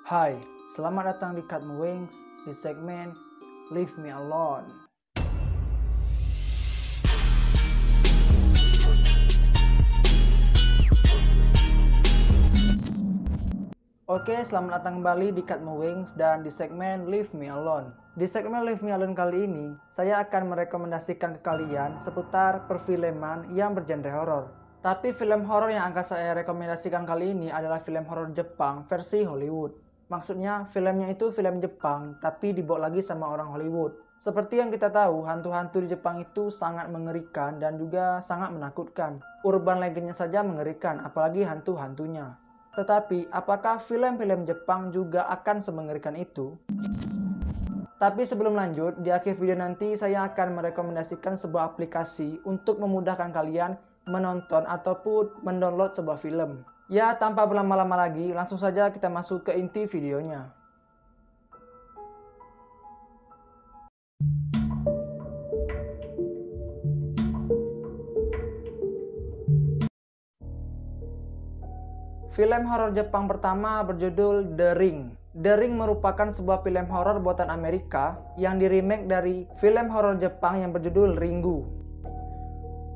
Hai, selamat datang di Cut My Wings di segmen Leave Me Alone. Oke, selamat datang kembali di Cut My Wings dan di segmen Leave Me Alone. Di segmen Leave Me Alone kali ini, saya akan merekomendasikan ke kalian seputar perfilman yang bergenre horor. Tapi film horor yang akan saya rekomendasikan kali ini adalah film horor Jepang versi Hollywood. Maksudnya filmnya itu film Jepang tapi dibuat lagi sama orang Hollywood. Seperti yang kita tahu, hantu-hantu di Jepang itu sangat mengerikan dan juga sangat menakutkan. Urban legendnya saja mengerikan, apalagi hantu-hantunya. Tetapi, apakah film-film Jepang juga akan semengerikan itu? Tapi sebelum lanjut, di akhir video nanti saya akan merekomendasikan sebuah aplikasi untuk memudahkan kalian menonton ataupun mendownload sebuah film. Ya, tanpa berlama-lama lagi, langsung saja kita masuk ke inti videonya. Film horor Jepang pertama berjudul The Ring. The Ring merupakan sebuah film horor buatan Amerika yang diremake dari film horor Jepang yang berjudul Ringu.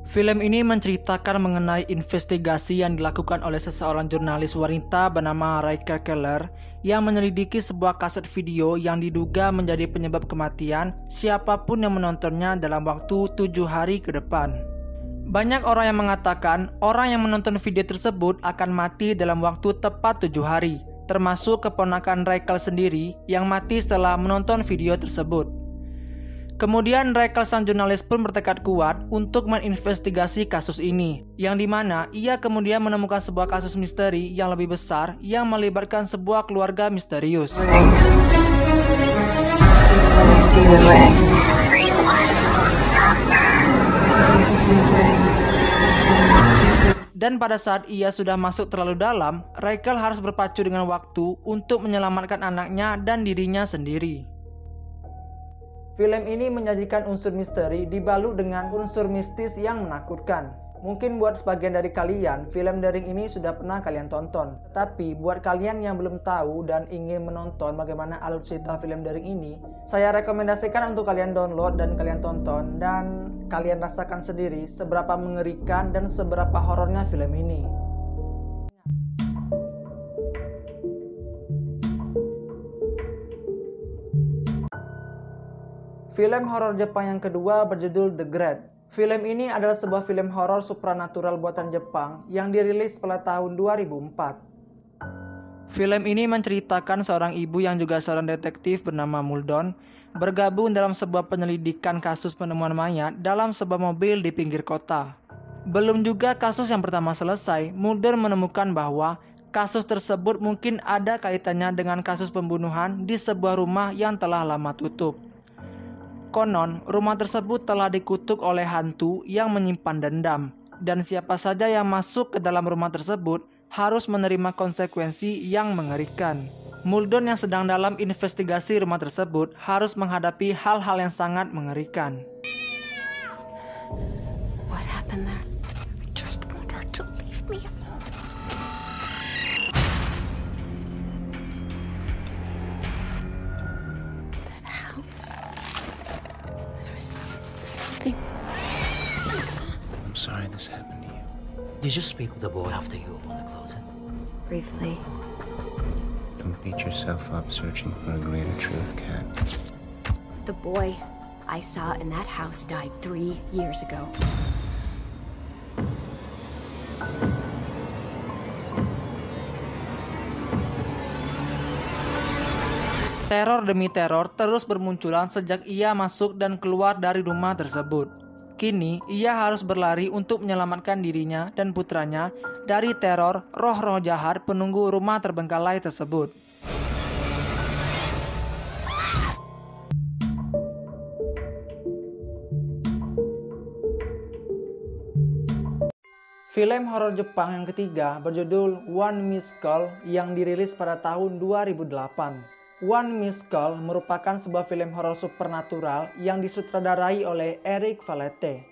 Film ini menceritakan mengenai investigasi yang dilakukan oleh seseorang jurnalis wanita bernama Raquel Keller yang menyelidiki sebuah kaset video yang diduga menjadi penyebab kematian siapapun yang menontonnya dalam waktu 7 hari ke depan. Banyak orang yang mengatakan orang yang menonton video tersebut akan mati dalam waktu tepat 7 hari, termasuk keponakan Raquel sendiri yang mati setelah menonton video tersebut. Kemudian Raquel sang jurnalis pun bertekad kuat untuk menginvestigasi kasus ini, yang dimana ia kemudian menemukan sebuah kasus misteri yang lebih besar yang melibatkan sebuah keluarga misterius. Dan pada saat ia sudah masuk terlalu dalam, Raquel harus berpacu dengan waktu untuk menyelamatkan anaknya dan dirinya sendiri. Film ini menyajikan unsur misteri dibalut dengan unsur mistis yang menakutkan. Mungkin buat sebagian dari kalian, film The Ring ini sudah pernah kalian tonton. Tapi buat kalian yang belum tahu dan ingin menonton bagaimana alur cerita film The Ring ini, saya rekomendasikan untuk kalian download dan kalian tonton dan kalian rasakan sendiri seberapa mengerikan dan seberapa horornya film ini. Film horor Jepang yang kedua berjudul The Grudge. Film ini adalah sebuah film horor supranatural buatan Jepang yang dirilis pada tahun 2004. Film ini menceritakan seorang ibu yang juga seorang detektif bernama Muldoon bergabung dalam sebuah penyelidikan kasus penemuan mayat dalam sebuah mobil di pinggir kota. Belum juga kasus yang pertama selesai, Muldoon menemukan bahwa kasus tersebut mungkin ada kaitannya dengan kasus pembunuhan di sebuah rumah yang telah lama tutup. Konon, rumah tersebut telah dikutuk oleh hantu yang menyimpan dendam, dan siapa saja yang masuk ke dalam rumah tersebut harus menerima konsekuensi yang mengerikan. Muldoon yang sedang dalam investigasi rumah tersebut harus menghadapi hal-hal yang sangat mengerikan. What happened there? I just want her to leave me alone. That house. There's something. I'm sorry this happened to you. Did you speak with the boy after you opened the closet? Briefly. Don't beat yourself up searching for a greater truth, Kat. The boy I saw in that house died 3 years ago. Teror demi teror terus bermunculan sejak ia masuk dan keluar dari rumah tersebut. Kini, ia harus berlari untuk menyelamatkan dirinya dan putranya dari teror roh-roh jahat penunggu rumah terbengkalai tersebut. Film horor Jepang yang ketiga berjudul One Missed Call yang dirilis pada tahun 2008. One Missed Call merupakan sebuah film horor supernatural yang disutradarai oleh Eric Valette.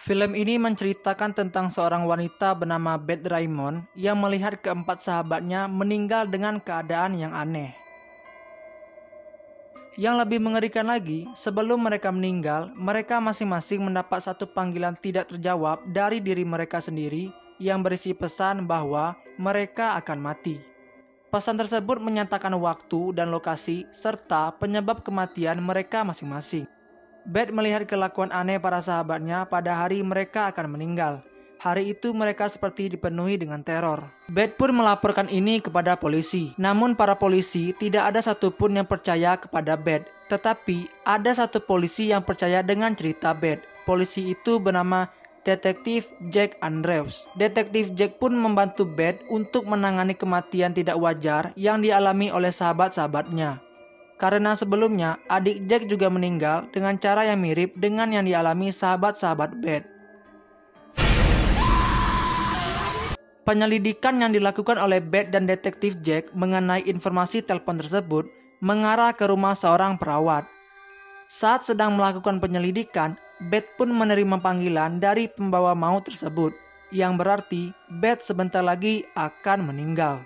Film ini menceritakan tentang seorang wanita bernama Beth Raymond yang melihat keempat sahabatnya meninggal dengan keadaan yang aneh. Yang lebih mengerikan lagi, sebelum mereka meninggal, mereka masing-masing mendapat satu panggilan tidak terjawab dari diri mereka sendiri yang berisi pesan bahwa mereka akan mati. Pesan tersebut menyatakan waktu dan lokasi serta penyebab kematian mereka masing-masing. Beth melihat kelakuan aneh para sahabatnya pada hari mereka akan meninggal. Hari itu mereka seperti dipenuhi dengan teror. Beth pun melaporkan ini kepada polisi. Namun para polisi tidak ada satupun yang percaya kepada Beth. Tetapi ada satu polisi yang percaya dengan cerita Beth. Polisi itu bernama Detektif Jack Andrews. Detektif Jack pun membantu Beth untuk menangani kematian tidak wajar yang dialami oleh sahabat-sahabatnya. Karena sebelumnya adik Jack juga meninggal dengan cara yang mirip dengan yang dialami sahabat-sahabat Beth. Penyelidikan yang dilakukan oleh Beth dan Detektif Jack mengenai informasi telepon tersebut mengarah ke rumah seorang perawat. Saat sedang melakukan penyelidikan, Beth pun menerima panggilan dari pembawa maut tersebut, yang berarti Beth sebentar lagi akan meninggal.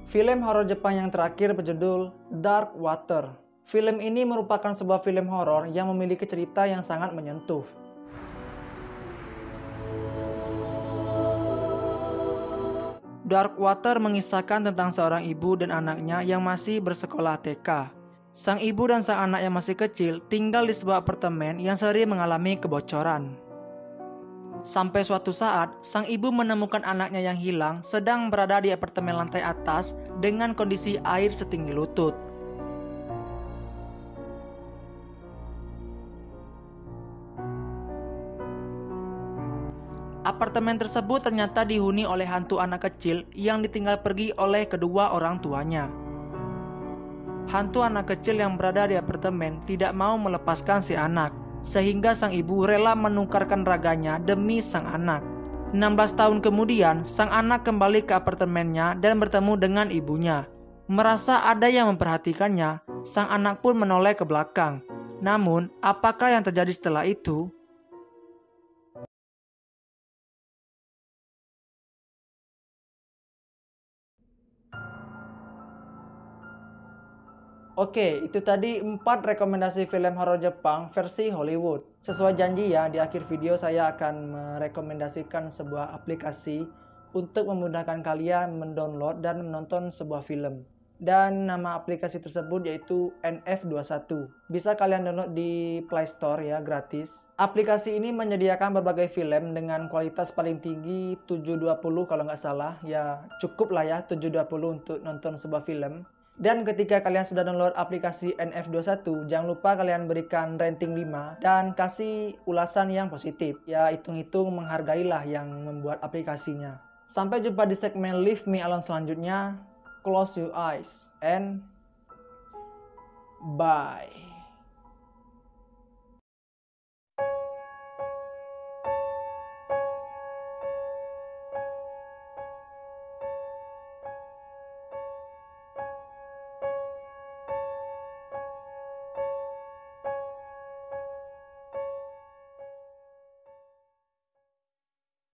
Film horor Jepang yang terakhir berjudul Dark Water. Film ini merupakan sebuah film horor yang memiliki cerita yang sangat menyentuh. Dark Water mengisahkan tentang seorang ibu dan anaknya yang masih bersekolah TK. Sang ibu dan sang anak yang masih kecil tinggal di sebuah apartemen yang sering mengalami kebocoran. Sampai suatu saat, sang ibu menemukan anaknya yang hilang sedang berada di apartemen lantai atas dengan kondisi air setinggi lutut. Apartemen tersebut ternyata dihuni oleh hantu anak kecil yang ditinggal pergi oleh kedua orang tuanya. Hantu anak kecil yang berada di apartemen tidak mau melepaskan si anak, sehingga sang ibu rela menukarkan raganya demi sang anak. 16 tahun kemudian, sang anak kembali ke apartemennya dan bertemu dengan ibunya. Merasa ada yang memperhatikannya, sang anak pun menoleh ke belakang. Namun, apakah yang terjadi setelah itu? Oke, itu tadi 4 rekomendasi film horor Jepang versi Hollywood. Sesuai janji ya, di akhir video saya akan merekomendasikan sebuah aplikasi untuk memudahkan kalian mendownload dan menonton sebuah film. Dan nama aplikasi tersebut yaitu NF21. Bisa kalian download di Play Store ya, gratis. Aplikasi ini menyediakan berbagai film dengan kualitas paling tinggi 720 kalau nggak salah. Ya cukup lah ya 720 untuk nonton sebuah film. Dan ketika kalian sudah download aplikasi NF21, jangan lupa kalian berikan rating 5 dan kasih ulasan yang positif. Ya hitung-hitung menghargailah yang membuat aplikasinya. Sampai jumpa di segmen Leave Me Alone selanjutnya. Close your eyes and bye.